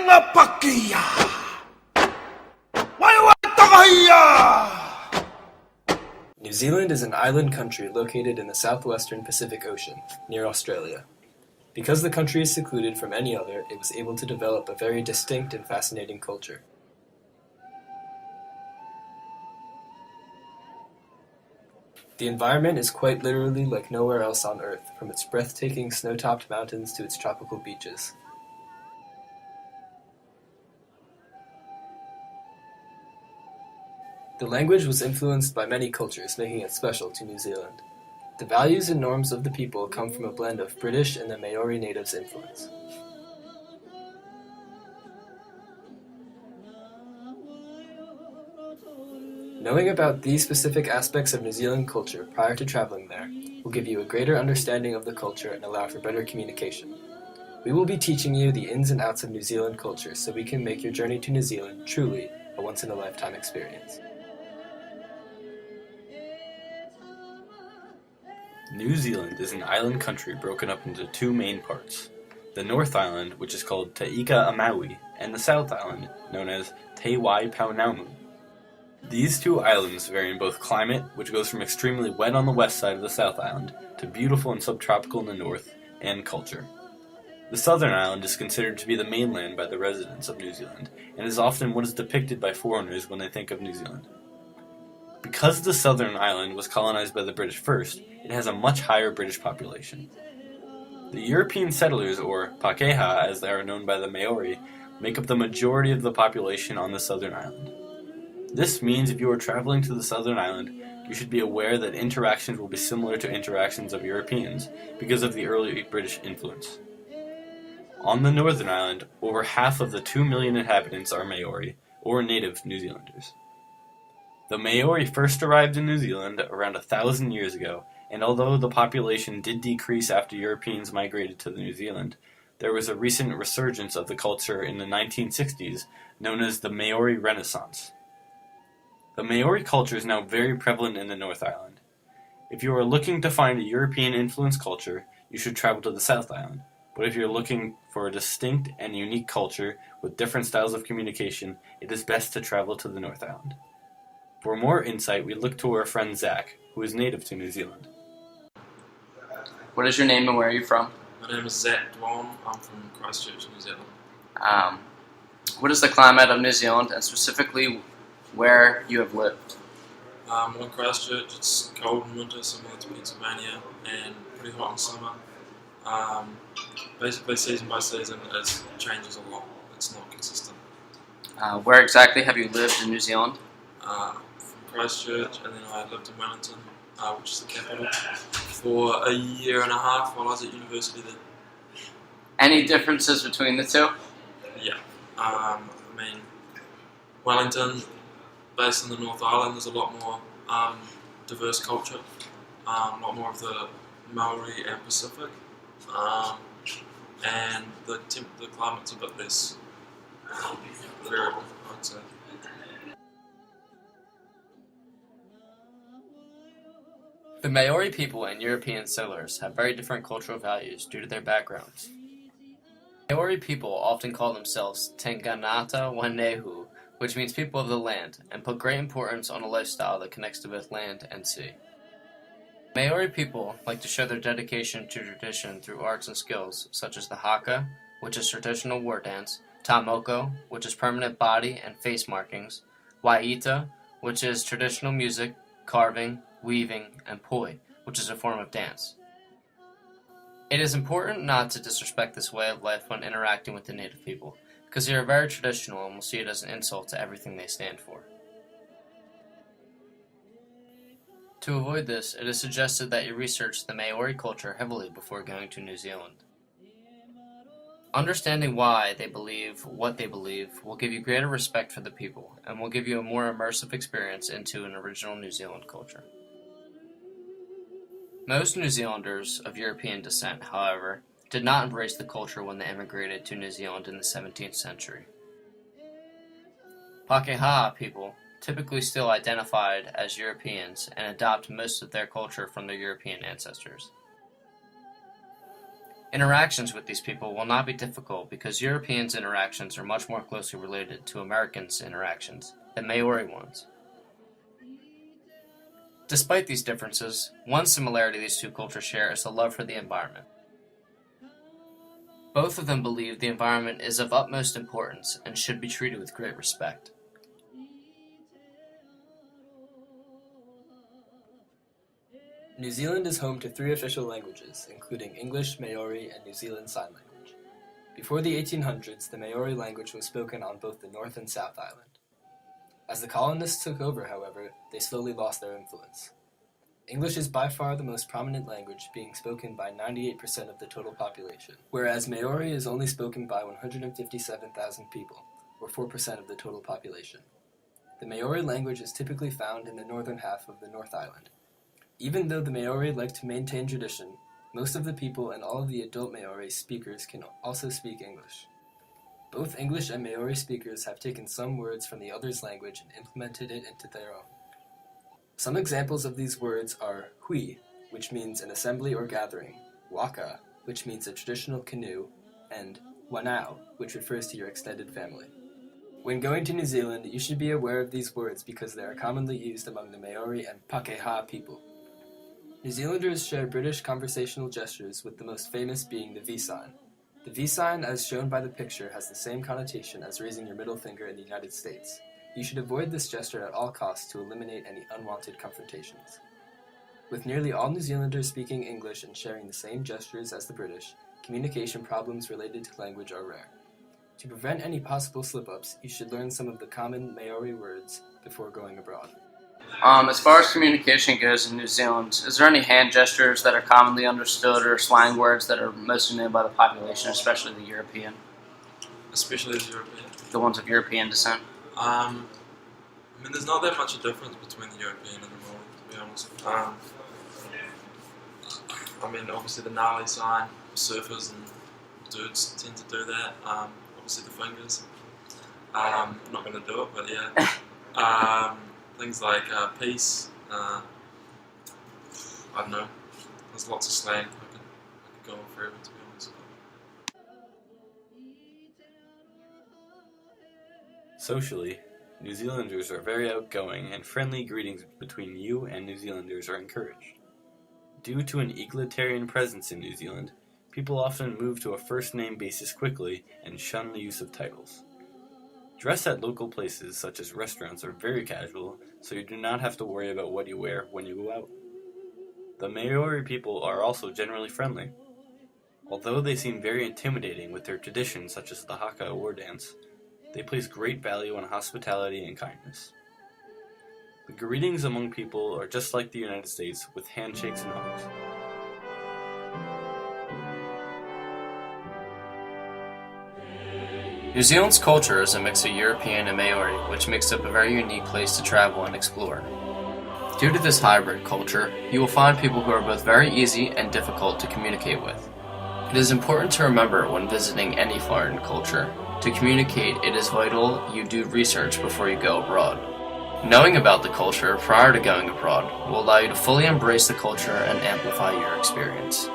mga pakiya! Waiwatakahiya! New Zealand is an island country located in the southwestern Pacific Ocean, near Australia. Because the country is secluded from any other, it was able to develop a very distinct and fascinating culture. The environment is quite literally like nowhere else on Earth, from its breathtaking snow-topped mountains to its tropical beaches. The language was influenced by many cultures, making it special to New Zealand. The values and norms of the people come from a blend of British and the Maori natives' influence. Knowing about these specific aspects of New Zealand culture prior to traveling there will give you a greater understanding of the culture and allow for better communication. We will be teaching you the ins and outs of New Zealand culture so we can make your journey to New Zealand truly a once-in-a-lifetime experience. New Zealand is an island country broken up into two main parts. The North Island, which is called Te Ika a Maui, and the South Island, known as Te Waipounamu. These two islands vary in both climate, which goes from extremely wet on the west side of the South Island to beautiful and subtropical in the north, and culture. The Southern Island is considered to be the mainland by the residents of New Zealand, and is often what is depicted by foreigners when they think of New Zealand. Because the Southern Island was colonized by the British first, it has a much higher British population. The European settlers, or Pakeha as they are known by the Maori, make up the majority of the population on the Southern Island. This means if you are traveling to the Southern Island, you should be aware that interactions will be similar to interactions of Europeans because of the early British influence. On the Northern Island, over half of the 2 million inhabitants are Maori, or native New Zealanders. The Maori first arrived in New Zealand around 1,000 years ago, and although the population did decrease after Europeans migrated to New Zealand, there was a recent resurgence of the culture in the 1960s known as the Maori Renaissance. The Maori culture is now very prevalent in the North Island. If you are looking to find a European-influenced culture, you should travel to the South Island. But if you're looking for a distinct and unique culture with different styles of communication, it is best to travel to the North Island. For more insight, we look to our friend Zach, who is native to New Zealand. What is your name and where are you from? My name is Sept. I'm from Christchurch, New Zealand. What is the climate of New Zealand, and specifically where you have lived? I'm in Christchurch. It's cold in winter, similar to Pennsylvania, and pretty hot in summer. Basically, season by season, it changes a lot. It's not consistent. Where exactly have you lived in New Zealand? From Christchurch, and then I lived in Wellington, which is the capital, for a year and a half while I was at university there. Any differences between the two? Yeah. Wellington, based in the North Island, there's a lot more diverse culture, a lot more of the Maori and Pacific, and the climate's a bit less variable, I'd say. The Maori people and European settlers have very different cultural values due to their backgrounds. Maori people often call themselves Tenganata Wanehu, which means people of the land, and put great importance on a lifestyle that connects to both land and sea. Maori people like to show their dedication to tradition through arts and skills, such as the haka, which is traditional war dance, tamoko, which is permanent body and face markings, waita, which is traditional music, carving, weaving, and poi, which is a form of dance. It is important not to disrespect this way of life when interacting with the native people, because they are very traditional and will see it as an insult to everything they stand for. To avoid this, it is suggested that you research the Maori culture heavily before going to New Zealand. Understanding why they believe what they believe will give you greater respect for the people, and will give you a more immersive experience into an original New Zealand culture. Most New Zealanders of European descent, however, did not embrace the culture when they immigrated to New Zealand in the 17th century. Pakeha people typically still identified as Europeans and adopt most of their culture from their European ancestors. Interactions with these people will not be difficult because Europeans' interactions are much more closely related to Americans' interactions than Maori ones. Despite these differences, one similarity these two cultures share is the love for the environment. Both of them believe the environment is of utmost importance and should be treated with great respect. New Zealand is home to 3 official languages, including English, Maori, and New Zealand Sign Language. Before the 1800s, the Maori language was spoken on both the North and South Island. As the colonists took over, however, they slowly lost their influence. English is by far the most prominent language, being spoken by 98% of the total population, whereas Maori is only spoken by 157,000 people, or 4% of the total population. The Maori language is typically found in the northern half of the North Island. Even though the Maori like to maintain tradition, most of the people and all of the adult Maori speakers can also speak English. Both English and Maori speakers have taken some words from the other's language and implemented it into their own. Some examples of these words are hui, which means an assembly or gathering, waka, which means a traditional canoe, and wanau, which refers to your extended family. When going to New Zealand, you should be aware of these words because they are commonly used among the Maori and Pakeha people. New Zealanders share British conversational gestures, with the most famous being the V sign. The V sign, as shown by the picture, has the same connotation as raising your middle finger in the United States. You should avoid this gesture at all costs to eliminate any unwanted confrontations. With nearly all New Zealanders speaking English and sharing the same gestures as the British, communication problems related to language are rare. To prevent any possible slip-ups, you should learn some of the common Maori words before going abroad. As far as communication goes in New Zealand, is there any hand gestures that are commonly understood or slang words that are mostly known by the population, especially the European? Especially the European. The ones of European descent? I mean, there's not that much a difference between the European and the Maori, to be honest. I mean, obviously the gnarly sign, surfers and dudes tend to do that. Obviously the fingers. I'm not going to do it, but yeah. Things like peace. I don't know. There's lots of slang. I could go on forever, to be honest. Socially, New Zealanders are very outgoing, and friendly greetings between you and New Zealanders are encouraged. Due to an egalitarian presence in New Zealand, people often move to a first-name basis quickly and shun the use of titles. Dress at local places such as restaurants are very casual, so you do not have to worry about what you wear when you go out. The Maori people are also generally friendly. Although they seem very intimidating with their traditions such as the haka war dance, they place great value on hospitality and kindness. The greetings among people are just like the United States, with handshakes and hugs. New Zealand's culture is a mix of European and Maori, which makes it a very unique place to travel and explore. Due to this hybrid culture, you will find people who are both very easy and difficult to communicate with. It is important to remember when visiting any foreign culture. To communicate, it is vital you do research before you go abroad. Knowing about the culture prior to going abroad will allow you to fully embrace the culture and amplify your experience.